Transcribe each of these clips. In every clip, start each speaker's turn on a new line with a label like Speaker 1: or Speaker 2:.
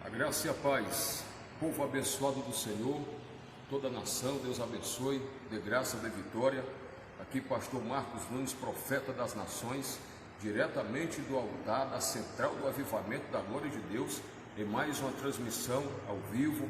Speaker 1: A graça e a paz, povo abençoado do Senhor, toda a nação, Deus abençoe, dê graça, dê vitória. Aqui pastor Marcos Nunes, profeta das nações, diretamente do altar da Central do Avivamento da Glória de Deus, em mais uma transmissão ao vivo,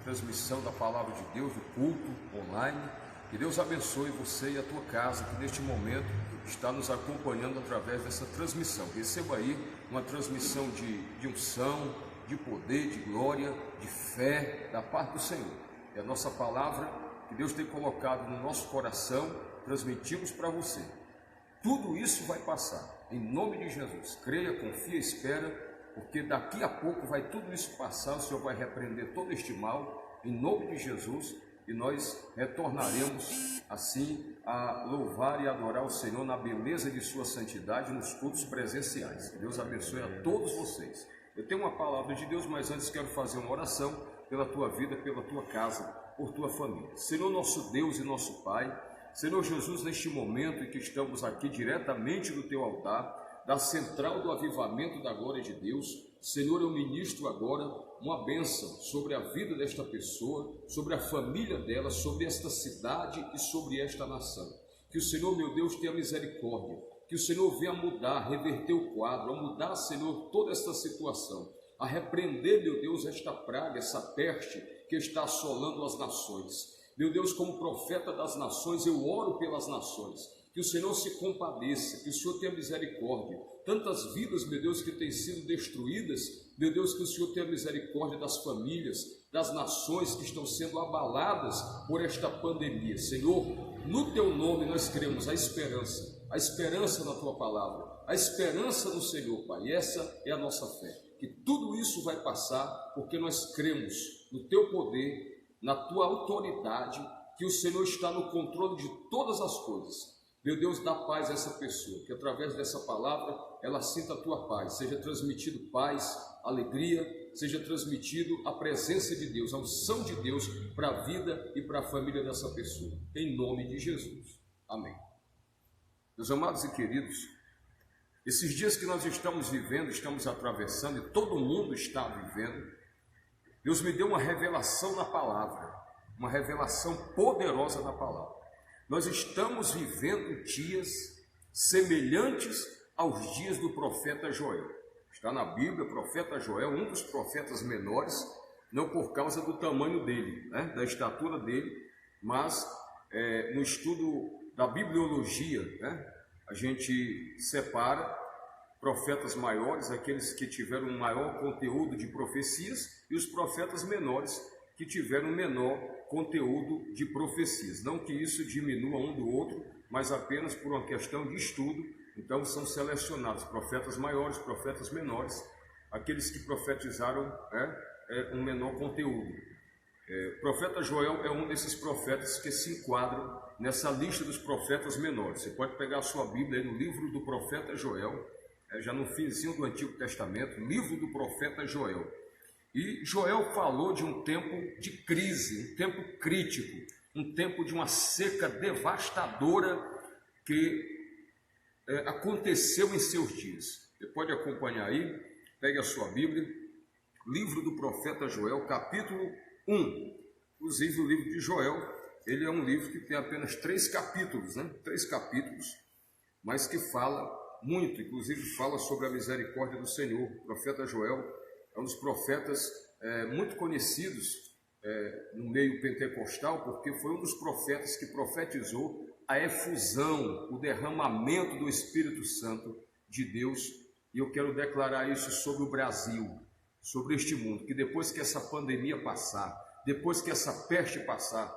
Speaker 1: transmissão da Palavra de Deus, do culto online. Que Deus abençoe você e a tua casa, que neste momento está nos acompanhando através dessa transmissão. Receba aí uma transmissão de unção, de poder, de glória, de fé da parte do Senhor. É a nossa palavra que Deus tem colocado no nosso coração, transmitimos para você. Tudo isso vai passar, em nome de Jesus. Creia, confia, espera, porque daqui a pouco vai tudo isso passar, o Senhor vai repreender todo este mal, em nome de Jesus, e nós retornaremos assim a louvar e adorar o Senhor na beleza de sua santidade nos cultos presenciais. Que Deus abençoe a todos vocês. Eu tenho uma palavra de Deus, mas antes quero fazer uma oração pela tua vida, pela tua casa, por tua família. Senhor nosso Deus e nosso Pai, Senhor Jesus, neste momento em que estamos aqui diretamente no teu altar, da Central do Avivamento da Glória de Deus, Senhor, eu ministro agora uma bênção sobre a vida desta pessoa, sobre a família dela, sobre esta cidade e sobre esta nação. Que o Senhor, meu Deus, tenha misericórdia, que o Senhor venha mudar, reverter o quadro, a mudar, Senhor, toda esta situação, a repreender, meu Deus, esta praga, essa peste que está assolando as nações. Meu Deus, como profeta das nações, eu oro pelas nações, que o Senhor se compadeça, que o Senhor tenha misericórdia. Tantas vidas, meu Deus, que têm sido destruídas, meu Deus, que o Senhor tenha misericórdia das famílias, das nações que estão sendo abaladas por esta pandemia. Senhor, no teu nome nós cremos a esperança na tua palavra, a esperança no Senhor, Pai. E essa é a nossa fé, que tudo isso vai passar, porque nós cremos no teu poder, na tua autoridade, que o Senhor está no controle de todas as coisas. Meu Deus, dá paz a essa pessoa, que através dessa palavra ela sinta a tua paz, seja transmitido paz, alegria, seja transmitido a presença de Deus, a unção de Deus para a vida e para a família dessa pessoa, em nome de Jesus, amém. Meus amados e queridos, esses dias que nós estamos vivendo, estamos atravessando e todo mundo está vivendo, Deus me deu uma revelação na palavra, uma revelação poderosa na palavra. Nós estamos vivendo dias semelhantes aos dias do profeta Joel. Está na Bíblia, o profeta Joel, um dos profetas menores, não por causa do tamanho dele, da estatura dele, mas no estudo da bibliologia, a gente separa profetas maiores, aqueles que tiveram um maior conteúdo de profecias, e os profetas menores, que tiveram um menor conteúdo de profecias. Não que isso diminua um do outro, mas apenas por uma questão de estudo. Então são selecionados profetas maiores, profetas menores, aqueles que profetizaram um menor conteúdo. O profeta Joel é um desses profetas que se enquadram nessa lista dos profetas menores. Você pode pegar a sua Bíblia aí no livro do profeta Joel, já no finzinho do Antigo Testamento, livro do profeta Joel. E Joel falou de um tempo de crise, um tempo crítico, um tempo de uma seca devastadora que aconteceu em seus dias. Você pode acompanhar aí, pegue a sua Bíblia, livro do profeta Joel, capítulo 1. Inclusive o livro de Joel, ele é um livro que tem apenas 3 capítulos, 3 capítulos, mas que fala muito, inclusive fala sobre a misericórdia do Senhor. O profeta Joel é um dos profetas muito conhecidos no meio pentecostal, porque foi um dos profetas que profetizou a efusão, o derramamento do Espírito Santo de Deus. E eu quero declarar isso sobre o Brasil, sobre este mundo, que depois que essa pandemia passar, depois que essa peste passar,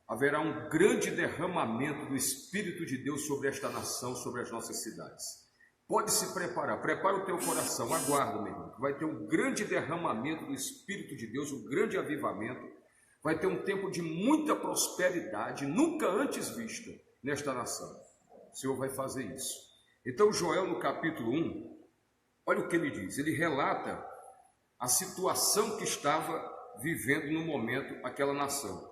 Speaker 1: haverá um grande derramamento do Espírito de Deus sobre esta nação, sobre as nossas cidades. Pode se preparar, prepara o teu coração, aguarda, meu irmão, que vai ter um grande derramamento do Espírito de Deus, um grande avivamento, vai ter um tempo de muita prosperidade, nunca antes vista nesta nação. O Senhor vai fazer isso. Então Joel no capítulo 1, olha o que ele diz, ele relata a situação que estava vivendo no momento aquela nação,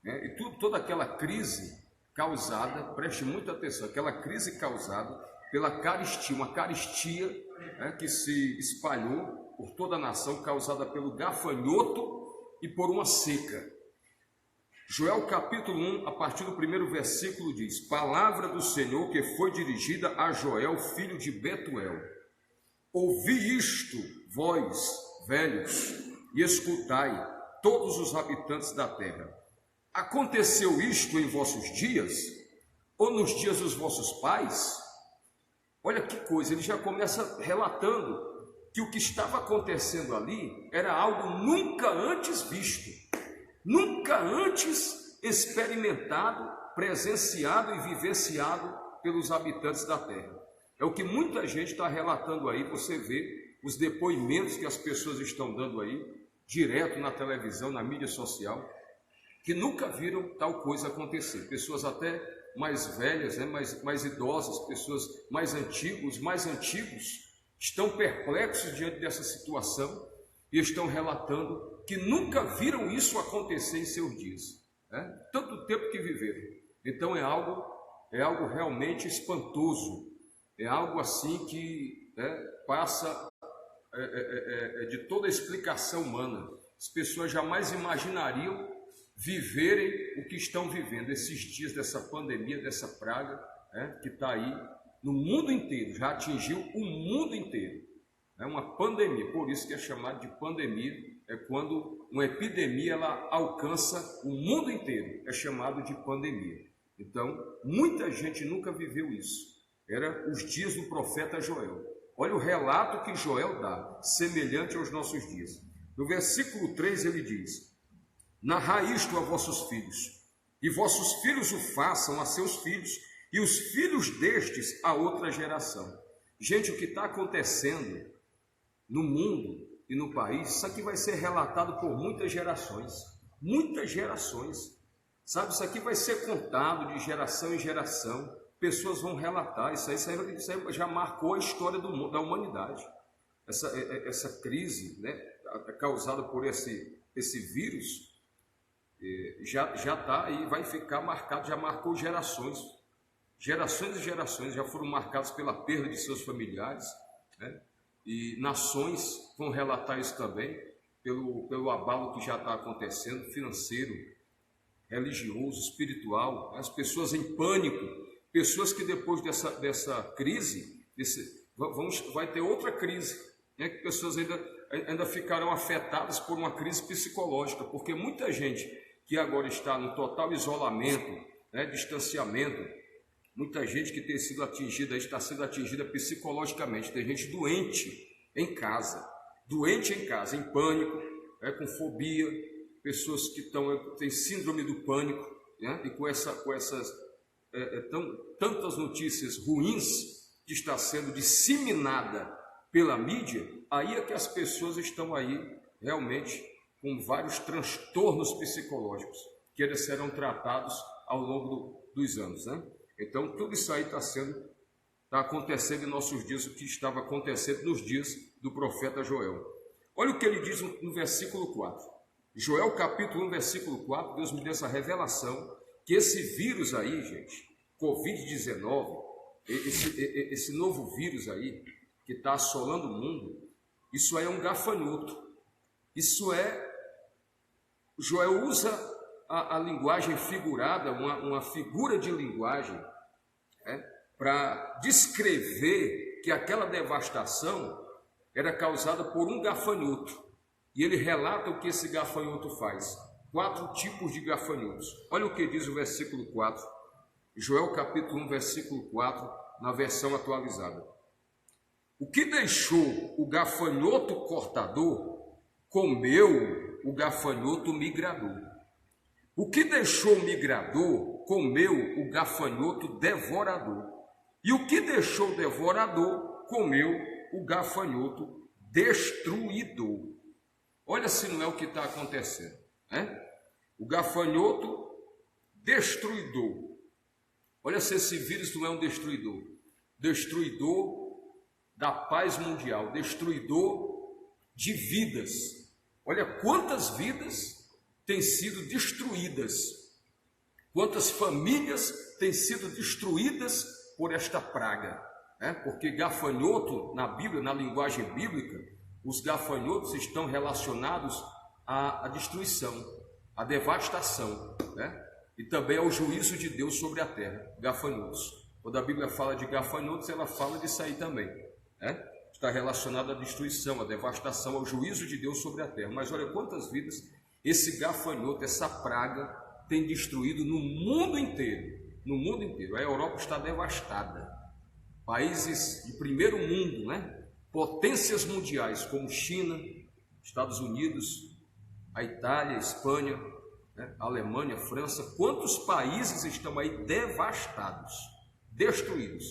Speaker 1: e toda aquela crise causada, preste muita atenção, aquela crise causada pela caristia, uma caristia que se espalhou por toda a nação, causada pelo gafanhoto e por uma seca. Joel capítulo 1, a partir do primeiro versículo diz: palavra do Senhor que foi dirigida a Joel, filho de Betuel. Ouvi isto, vós, velhos, e escutai, todos os habitantes da terra. Aconteceu isto em vossos dias, ou nos dias dos vossos pais? Olha que coisa, ele já começa relatando que o que estava acontecendo ali era algo nunca antes visto, nunca antes experimentado, presenciado e vivenciado pelos habitantes da terra. É o que muita gente está relatando aí, você vê os depoimentos que as pessoas estão dando aí, direto na televisão, na mídia social, que nunca viram tal coisa acontecer. Pessoas até mais velhas, né, mais idosas, pessoas mais antigos estão perplexos diante dessa situação e estão relatando que nunca viram isso acontecer em seus dias, né? Tanto tempo que viveram. Então é algo realmente espantoso, é algo assim que, né, passa de toda a explicação humana. As pessoas jamais imaginariam viverem o que estão vivendo esses dias dessa pandemia, dessa praga, né, que está aí no mundo inteiro, já atingiu o mundo inteiro. É uma pandemia, por isso que é chamado de pandemia, é quando uma epidemia ela alcança o mundo inteiro, é chamado de pandemia. Então, muita gente nunca viveu isso. Era os dias do profeta Joel. Olha o relato que Joel dá, semelhante aos nossos dias. No versículo 3 ele diz: narrai isto a vossos filhos, e vossos filhos o façam a seus filhos, e os filhos destes a outra geração. Gente, o que está acontecendo no mundo e no país, isso aqui vai ser relatado por muitas gerações, sabe? Isso aqui vai ser contado de geração em geração, pessoas vão relatar, isso aí já marcou a história da humanidade, essa crise, né, causada por esse vírus, já está aí, vai ficar marcado, já marcou gerações e gerações, já foram marcadas pela perda de seus familiares, né? E nações vão relatar isso também, pelo abalo que já está acontecendo, financeiro, religioso, espiritual, as pessoas em pânico, pessoas que depois dessa crise, vai ter outra crise, né? Que pessoas ainda ficarão afetadas por uma crise psicológica, porque muita gente que agora está no total isolamento, né, distanciamento, muita gente que está sendo atingida psicologicamente, tem gente doente em casa, em pânico, né, com fobia, pessoas que têm síndrome do pânico, né, e com essas tantas notícias ruins que está sendo disseminada pela mídia, aí é que as pessoas estão aí realmente com vários transtornos psicológicos, que eles serão tratados ao longo dos anos, né? Então, tudo isso aí está acontecendo em nossos dias, o que estava acontecendo nos dias do profeta Joel. Olha o que ele diz no versículo 4. Joel capítulo 1, versículo 4, Deus me deu essa revelação, que esse vírus aí, gente, Covid-19, esse novo vírus aí, que está assolando o mundo, isso aí é um gafanhoto. Joel usa a linguagem figurada, uma figura de linguagem, né, para descrever que aquela devastação era causada por um gafanhoto. E ele relata o que esse gafanhoto faz. 4 tipos de gafanhotos. Olha o que diz o versículo 4. Joel capítulo 1, versículo 4, na versão atualizada. O que deixou o gafanhoto cortador, comeu o gafanhoto migrador. O que deixou o migrador, comeu o gafanhoto devorador. E o que deixou o devorador, comeu o gafanhoto destruidor. Olha se não é o que está acontecendo, né? O gafanhoto destruidor. Olha se esse vírus não é um destruidor. Destruidor da paz mundial, destruidor de vidas. Olha quantas vidas têm sido destruídas, quantas famílias têm sido destruídas por esta praga, né? Porque gafanhoto na Bíblia, na linguagem bíblica, Os gafanhotos estão relacionados à destruição, à devastação, né? E também ao juízo de Deus sobre a terra, gafanhotos. Quando a Bíblia fala de gafanhotos, ela fala disso aí também, né? Está relacionado à destruição, à devastação, ao juízo de Deus sobre a terra. Mas olha quantas vidas esse gafanhoto, essa praga, tem destruído no mundo inteiro. No mundo inteiro. A Europa está devastada. Países de primeiro mundo, né? Potências mundiais como China, Estados Unidos, a Itália, a Espanha, né? A Alemanha, a França. Quantos países estão aí devastados, destruídos?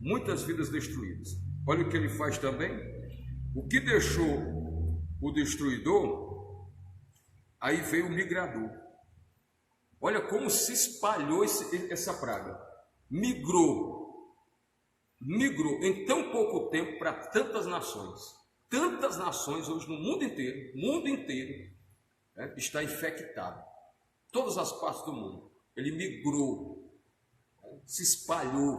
Speaker 1: Muitas vidas destruídas. Olha o que ele faz também. O que deixou o destruidor, aí veio o migrador. Olha como se espalhou essa praga. Migrou em tão pouco tempo para tantas nações. Tantas nações hoje no mundo inteiro, né, está infectado. Todas as partes do mundo. Ele migrou, se espalhou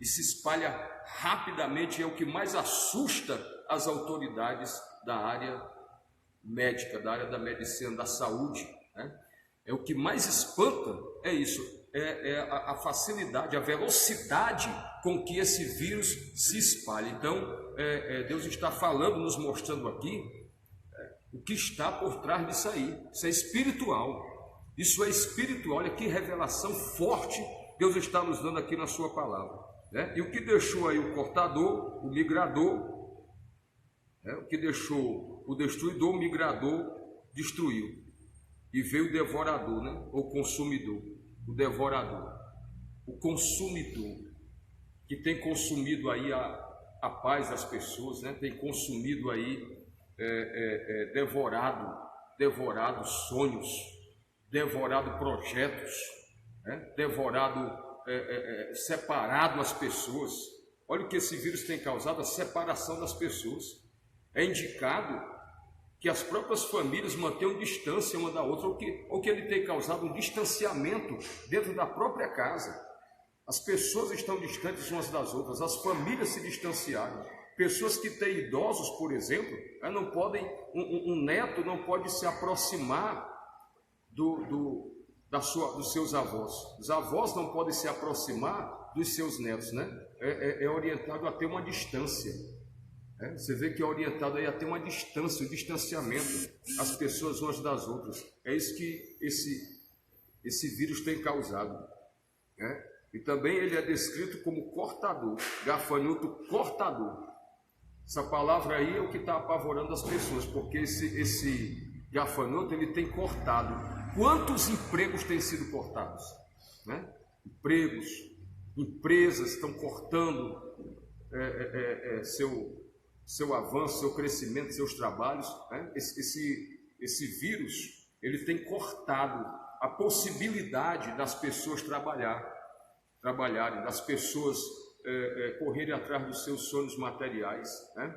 Speaker 1: e se espalha rapidamente. É o que mais assusta as autoridades da área médica, da área da medicina, da saúde, né? É o que mais espanta, é isso, a facilidade, a velocidade com que esse vírus se espalha. Então, Deus está falando, nos mostrando aqui, o que está por trás disso aí. Isso é espiritual, olha que revelação forte Deus está nos dando aqui na sua palavra, né? E o que deixou aí o cortador, o migrador, né? O que deixou o destruidor, o migrador destruiu. E veio o devorador, né? O consumidor, o devorador, o consumidor, que tem consumido aí a paz das pessoas, né? Tem consumido aí, devorado sonhos, devorado projetos, né? Devorado, separado as pessoas. Olha o que esse vírus tem causado, a separação das pessoas. É indicado que as próprias famílias mantenham distância uma da outra, ou que ele tem causado um distanciamento dentro da própria casa. As pessoas estão distantes umas das outras, as famílias se distanciaram. Pessoas que têm idosos, por exemplo, não podem, um neto não pode se aproximar dos seus avós. Os avós não podem se aproximar dos seus netos, né? É orientado a ter uma distância. Você vê que é orientado aí a ter uma distância, um distanciamento, as pessoas umas das outras. É isso que esse vírus tem causado, né? E também ele é descrito como cortador, gafanhoto cortador. Essa palavra aí é o que está apavorando as pessoas, porque esse gafanhoto ele tem cortado. Quantos empregos têm sido cortados, né? Empregos, empresas estão cortando seu avanço, seu crescimento, seus trabalhos, né? Esse vírus, ele tem cortado a possibilidade das pessoas trabalharem, das pessoas correrem atrás dos seus sonhos materiais, né?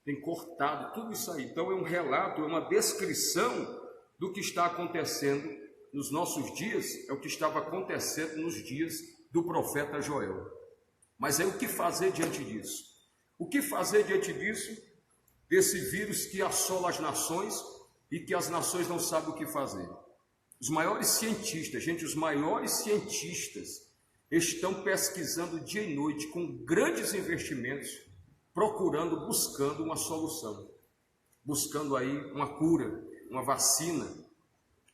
Speaker 1: Tem cortado tudo isso aí. Então é um relato, é uma descrição do que está acontecendo nos nossos dias, é o que estava acontecendo nos dias do profeta Joel. Mas aí o que fazer diante disso? O que fazer diante disso, desse vírus que assola as nações e que as nações não sabem o que fazer? Os maiores cientistas, os maiores cientistas estão pesquisando dia e noite com grandes investimentos, buscando uma solução, buscando aí uma cura, uma vacina,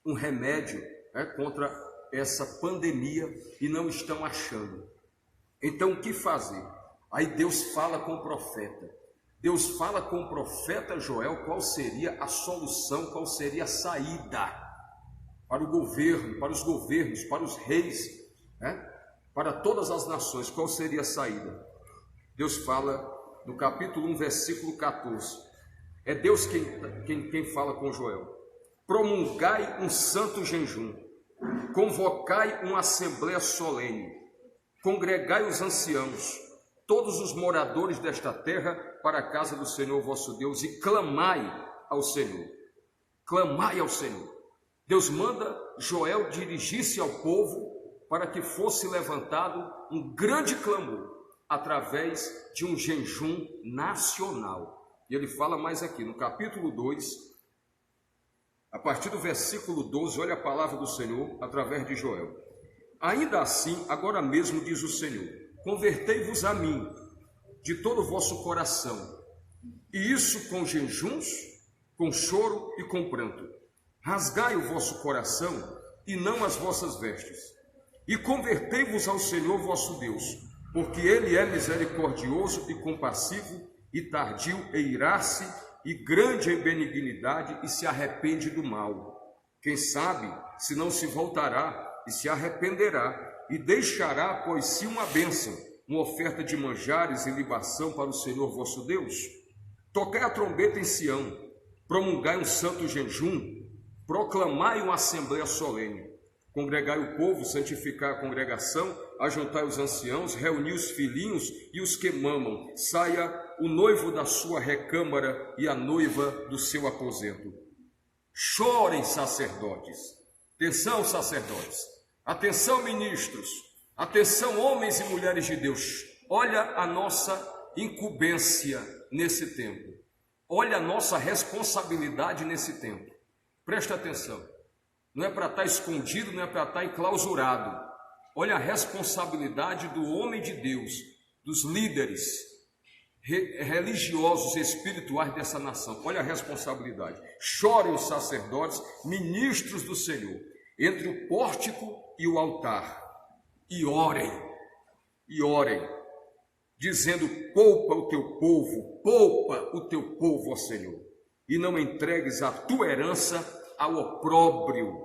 Speaker 1: um remédio, né, contra essa pandemia, e não estão achando. Então o que fazer? Aí Deus fala com o profeta. Deus fala com o profeta Joel qual seria a solução, qual seria a saída para o governo, para os governos, para os reis, né? Para todas as nações, qual seria a saída? Deus fala no capítulo 1, versículo 14. É Deus quem fala com Joel. Promulgai um santo jejum, convocai uma assembleia solene, congregai os anciãos, todos os moradores desta terra, para a casa do Senhor vosso Deus, e clamai ao Senhor. Clamai ao Senhor. Deus manda Joel dirigir-se ao povo para que fosse levantado um grande clamor através de um jejum nacional. E ele fala mais aqui, no capítulo 2, a partir do versículo 12, olha a palavra do Senhor através de Joel. Ainda assim, agora mesmo diz o Senhor, convertei-vos a mim de todo o vosso coração, e isso com jejuns, com choro e com pranto. Rasgai o vosso coração e não as vossas vestes, e convertei-vos ao Senhor vosso Deus, porque Ele é misericordioso e compassivo, e tardio em irar-se, e grande em benignidade, e se arrepende do mal. Quem sabe se não se voltará e se arrependerá, e deixará após si uma bênção, uma oferta de manjares e libação para o Senhor vosso Deus. Tocai a trombeta em Sião, promulgai um santo jejum, proclamai uma assembleia solene, congregai o povo, santificai a congregação, ajuntai os anciãos, reuni os filhinhos e os que mamam, saia o noivo da sua recâmara e a noiva do seu aposento. Chorem, sacerdotes. Atenção, sacerdotes. Atenção, ministros. Atenção, homens e mulheres de Deus. Olha a nossa incumbência nesse tempo. Olha a nossa responsabilidade nesse tempo. Presta atenção. Não é para estar escondido, não é para estar enclausurado. Olha a responsabilidade do homem de Deus, dos líderes religiosos e espirituais dessa nação. Olha a responsabilidade. Chorem os sacerdotes, ministros do Senhor, entre o pórtico e o altar, e orem, dizendo: poupa o teu povo, ó Senhor, e não entregues a tua herança ao opróbrio,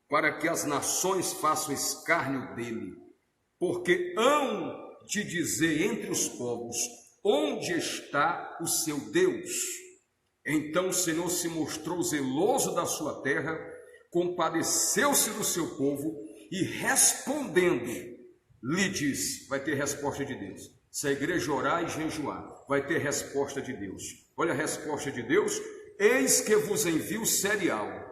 Speaker 1: para que as nações façam escárnio dele, porque hão de dizer entre os povos: onde está o seu Deus? Então o Senhor se mostrou zeloso da sua terra, compadeceu-se do seu povo e respondendo, lhe diz, vai ter resposta de Deus. Se a igreja orar e jejuar, vai ter resposta de Deus. Olha a resposta de Deus: eis que vos envio o cereal.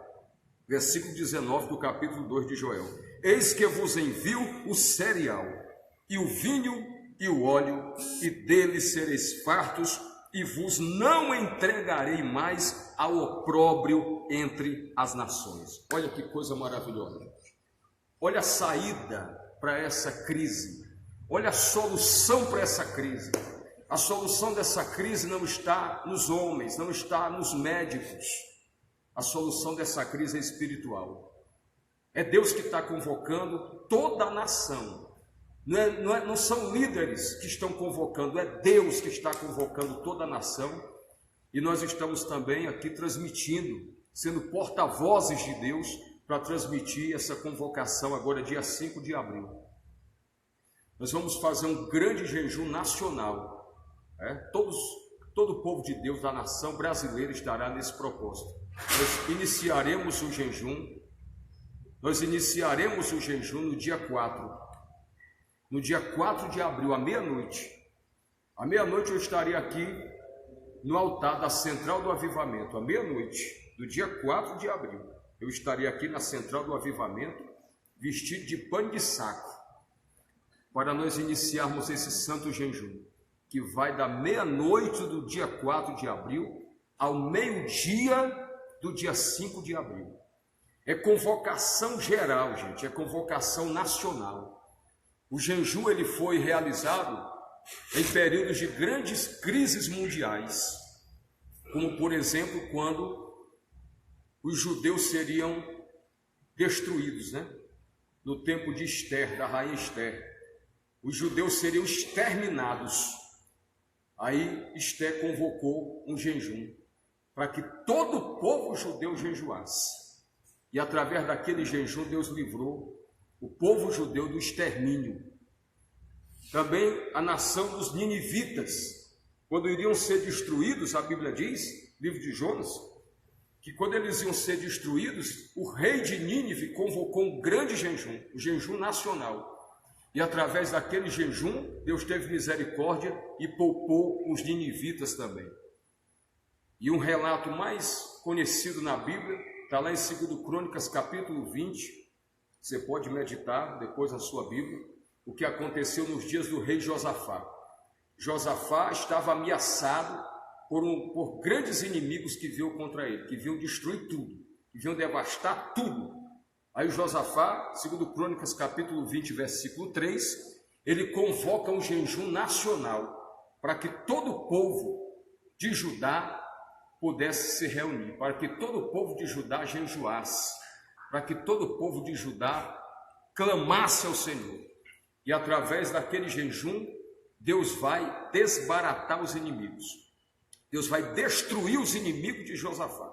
Speaker 1: Versículo 19 do capítulo 2 de Joel. Eis que vos envio o cereal, e o vinho e o óleo, e deles sereis fartos, e vos não entregarei mais ao opróbrio entre as nações. Olha que coisa maravilhosa. Olha a saída para essa crise. Olha a solução para essa crise. A solução dessa crise não está nos homens, não está nos médicos. A solução dessa crise é espiritual. É Deus que está convocando toda a nação. Não são líderes que estão convocando, é Deus que está convocando toda a nação. E nós estamos também aqui transmitindo, sendo porta-vozes de Deus, para transmitir essa convocação agora dia 5 de abril. Nós vamos fazer um grande jejum nacional. Todo o povo de Deus da nação brasileira estará nesse propósito. Nós iniciaremos o jejum no dia 4. No dia 4 de abril, à meia-noite. À meia-noite eu estarei aqui no altar da Central do Avivamento. À meia-noite, do dia 4 de abril, eu estarei aqui na Central do Avivamento, vestido de pano de saco, para nós iniciarmos esse santo jejum, que vai da meia-noite do dia 4 de abril ao meio-dia do dia 5 de abril. É convocação geral, gente, é convocação nacional. O jejum ele foi realizado em períodos de grandes crises mundiais, como por exemplo quando os judeus seriam destruídos, no tempo de Esther, da rainha Esther. Os judeus seriam exterminados. Aí Esther convocou um jejum para que todo o povo judeu jejuasse. E através daquele jejum Deus livrou o povo judeu do extermínio. Também a nação dos ninivitas, quando iriam ser destruídos, a Bíblia diz, livro de Jonas, que quando eles iam ser destruídos, o rei de Nínive convocou um grande jejum, o jejum nacional. E através daquele jejum, Deus teve misericórdia e poupou os ninivitas também. E um relato mais conhecido na Bíblia, está lá em 2 Crônicas, capítulo 20, você pode meditar depois na sua Bíblia, o que aconteceu nos dias do rei Josafá. Josafá estava ameaçado por grandes inimigos que vinham contra ele, que vinham destruir tudo, que vinham devastar tudo. Aí Josafá, segundo Crônicas capítulo 20, versículo 3, ele convoca um jejum nacional para que todo o povo de Judá pudesse se reunir, para que todo o povo de Judá jejuasse, para que todo o povo de Judá clamasse ao Senhor. E através daquele jejum, Deus vai desbaratar os inimigos. Deus vai destruir os inimigos de Josafá.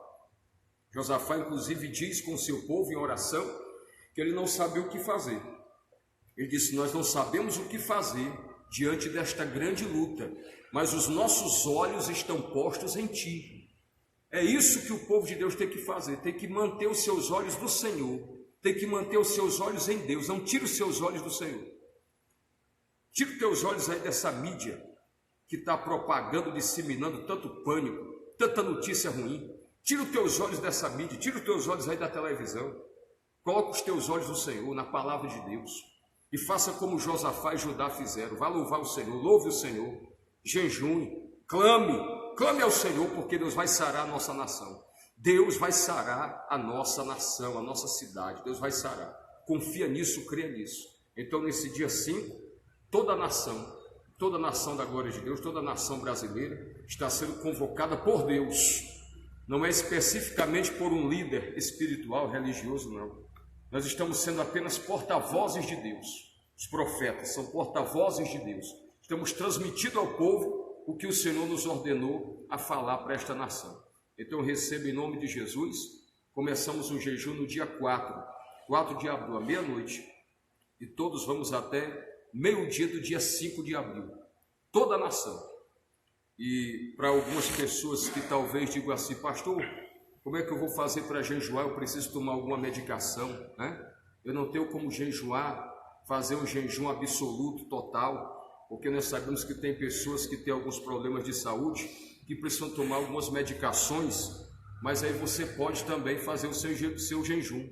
Speaker 1: Josafá, inclusive, diz com o seu povo em oração que ele não sabia o que fazer. Ele disse: nós não sabemos o que fazer diante desta grande luta, mas os nossos olhos estão postos em ti. É isso que o povo de Deus tem que fazer, tem que manter os seus olhos no Senhor, tem que manter os seus olhos em Deus. Não tire os seus olhos do Senhor. Tira os teus olhos aí dessa mídia que está propagando, disseminando tanto pânico, tanta notícia ruim. Tira os teus olhos dessa mídia, tira os teus olhos aí da televisão. Coloca os teus olhos no Senhor, na palavra de Deus. E faça como Josafá e Judá fizeram. Vá louvar o Senhor, louve o Senhor. Jejune, clame ao Senhor, porque Deus vai sarar a nossa nação. Deus vai sarar a nossa nação, a nossa cidade. Deus vai sarar. Confia nisso, creia nisso. Então, nesse dia 5, toda a nação da glória de Deus, toda a nação brasileira está sendo convocada por Deus. Não é especificamente por um líder espiritual, religioso, não. Nós estamos sendo apenas porta-vozes de Deus. Os profetas são porta-vozes de Deus. Estamos transmitindo ao povo o que o Senhor nos ordenou a falar para esta nação. Então receba em nome de Jesus. Começamos um jejum no dia 4 de abril, à meia-noite. E todos vamos até meio-dia do dia 5 de abril. Toda a nação. E para algumas pessoas que talvez digam assim: pastor, como é que eu vou fazer para jejuar? Eu preciso tomar alguma medicação, né? Eu não tenho como jejuar, fazer um jejum absoluto, total, porque nós sabemos que tem pessoas que têm alguns problemas de saúde, que precisam tomar algumas medicações, mas aí você pode também fazer o seu jejum.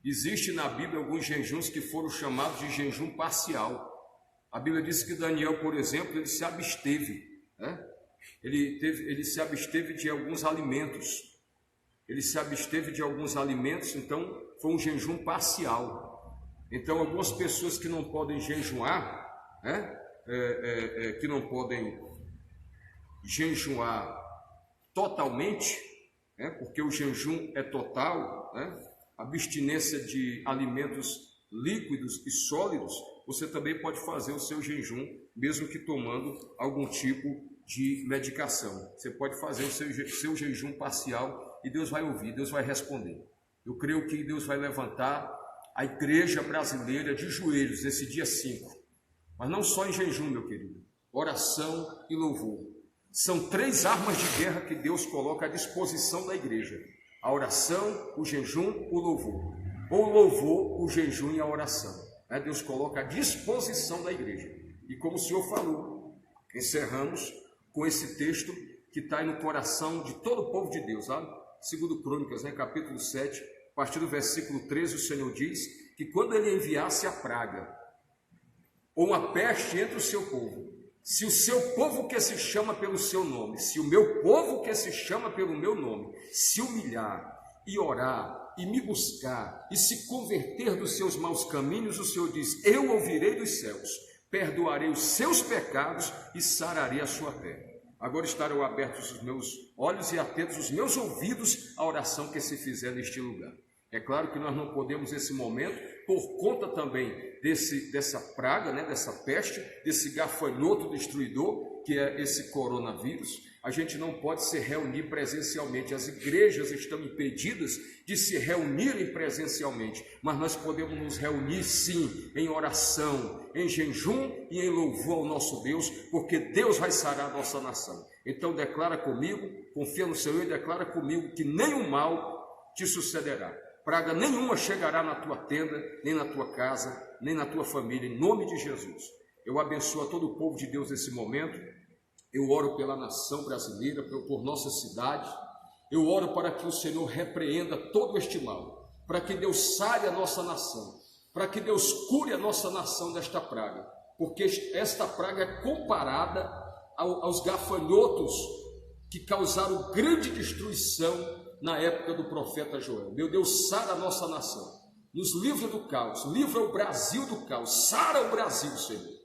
Speaker 1: Existe na Bíblia alguns jejuns que foram chamados de jejum parcial. A Bíblia diz que Daniel, por exemplo, ele se absteve, né? Ele se absteve de alguns alimentos. Então foi um jejum parcial. Então algumas pessoas que não podem jejuar, né? Que não podem jejuar totalmente, né? Porque o jejum é total, né? Abstinência de alimentos líquidos e sólidos. Você também pode fazer o seu jejum, mesmo que tomando algum tipo de medicação. Você pode fazer o seu jejum parcial e Deus vai ouvir, Deus vai responder. Eu creio que Deus vai levantar a igreja brasileira de joelhos nesse dia 5. Mas não só em jejum, meu querido. Oração e louvor. São 3 armas de guerra que Deus coloca à disposição da igreja: a oração, o jejum, o louvor. Ou o louvor, o jejum e a oração. Deus coloca à disposição da igreja. E como o Senhor falou, encerramos com esse texto que está aí no coração de todo o povo de Deus, sabe? Segundo Crônicas, capítulo 7, a partir do versículo 13, o Senhor diz que quando ele enviasse a praga ou uma peste entre o seu povo, se o seu povo que se chama pelo seu nome, se o meu povo que se chama pelo meu nome, se humilhar e orar e me buscar e se converter dos seus maus caminhos, o Senhor diz: eu ouvirei dos céus, perdoarei os seus pecados e sararei a sua terra. Agora estarão abertos os meus olhos e atentos os meus ouvidos à oração que se fizer neste lugar. É claro que nós não podemos nesse momento, por conta também dessa praga, dessa peste, desse gafanhoto destruidor, que é esse coronavírus, a gente não pode se reunir presencialmente. As igrejas estão impedidas de se reunirem presencialmente, mas nós podemos nos reunir sim, em oração, em jejum e em louvor ao nosso Deus, porque Deus vai sarar a nossa nação. Então declara comigo, confia no Senhor e declara comigo que nenhum mal te sucederá. Praga nenhuma chegará na tua tenda, nem na tua casa, nem na tua família, em nome de Jesus. Eu abençoo a todo o povo de Deus nesse momento. Eu oro pela nação brasileira, por nossa cidade. Eu oro para que o Senhor repreenda todo este mal, para que Deus sare a nossa nação, para que Deus cure a nossa nação desta praga, porque esta praga é comparada aos gafanhotos que causaram grande destruição na época do profeta Joel. Meu Deus, sara a nossa nação, nos livra do caos, livra o Brasil do caos, sara o Brasil, Senhor,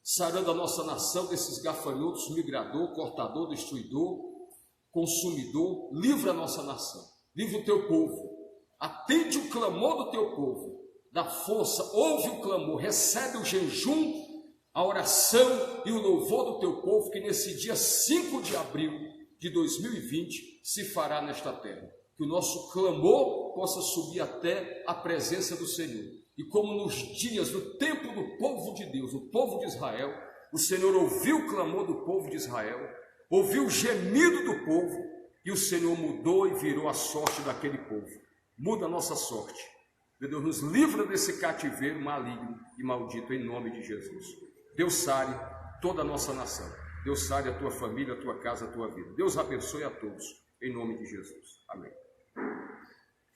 Speaker 1: sarando a nossa nação desses gafanhotos, migrador, cortador, destruidor, consumidor. Livra a nossa nação, livra o teu povo, atende o clamor do teu povo, dá força, ouve o clamor, recebe o jejum, a oração e o louvor do teu povo, que nesse dia 5 de abril de 2020 se fará nesta terra. Que o nosso clamor possa subir até a presença do Senhor. E como nos dias do tempo do povo de Deus, o povo de Israel, o Senhor ouviu o clamor do povo de Israel, ouviu o gemido do povo, e o Senhor mudou e virou a sorte daquele povo. Muda a nossa sorte. Meu Deus, nos livra desse cativeiro maligno e maldito, em nome de Jesus. Deus sare toda a nossa nação. Deus sare a tua família, a tua casa, a tua vida. Deus abençoe a todos, em nome de Jesus. Amém.